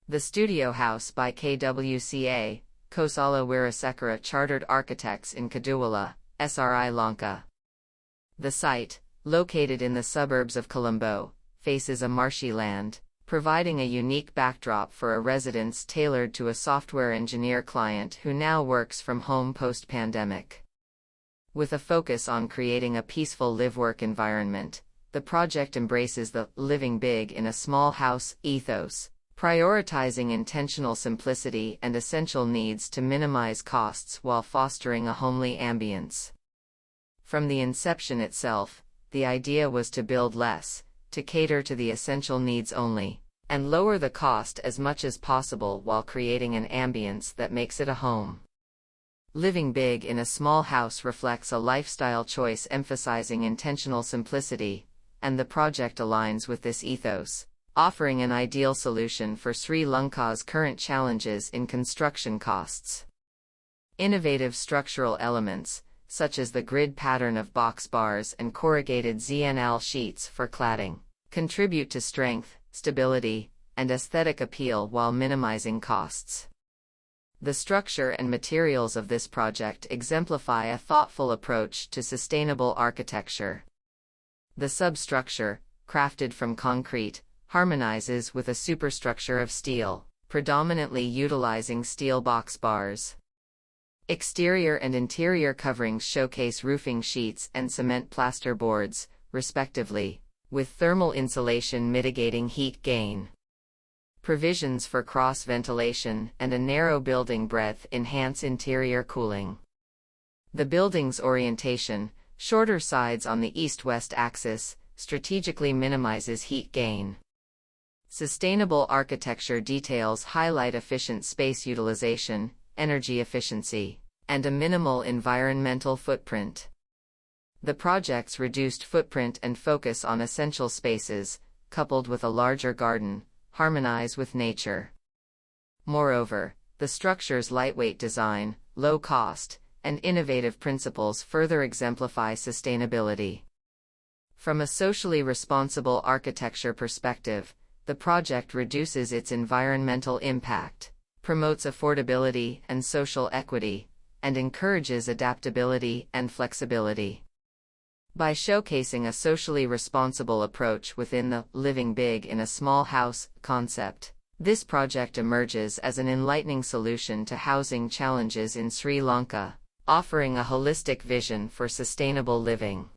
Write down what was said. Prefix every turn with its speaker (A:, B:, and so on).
A: The Studio House by KWCA, Kosala Weerasekara Chartered Architects in Kaduwela, Sri Lanka. The site, located in the suburbs of Colombo, faces a marshy land, providing a unique backdrop for a residence tailored to a software engineer client who now works from home post-pandemic. With a focus on creating a peaceful live-work environment, the project embraces the living big in a small house ethos, prioritizing intentional simplicity and essential needs to minimize costs while fostering a homely ambience. From the inception itself, the idea was to build less, to cater to the essential needs only, and lower the cost as much as possible while creating an ambience that makes it a home. Living big in a small house reflects a lifestyle choice emphasizing intentional simplicity, and the project aligns with this ethos, offering an ideal solution for Sri Lanka's current challenges in construction costs. Innovative structural elements, such as the grid pattern of box bars and corrugated ZNL sheets for cladding, contribute to strength, stability, and aesthetic appeal while minimizing costs. The structure and materials of this project exemplify a thoughtful approach to sustainable architecture. The substructure, crafted from concrete, harmonizes with a superstructure of steel, predominantly utilizing steel box bars. Exterior and interior coverings showcase roofing sheets and cement plaster boards, respectively, with thermal insulation mitigating heat gain. Provisions for cross-ventilation and a narrow building breadth enhance interior cooling. The building's orientation, shorter sides on the east-west axis, strategically minimizes heat gain. Sustainable architecture details highlight efficient space utilization, energy efficiency, and a minimal environmental footprint. The project's reduced footprint and focus on essential spaces, coupled with a larger garden, harmonize with nature. Moreover, the structure's lightweight design, low cost, and innovative principles further exemplify sustainability. From a socially responsible architecture perspective, the project reduces its environmental impact, promotes affordability and social equity, and encourages adaptability and flexibility. By showcasing a socially responsible approach within the living big in a small house concept, this project emerges as an enlightening solution to housing challenges in Sri Lanka, offering a holistic vision for sustainable living.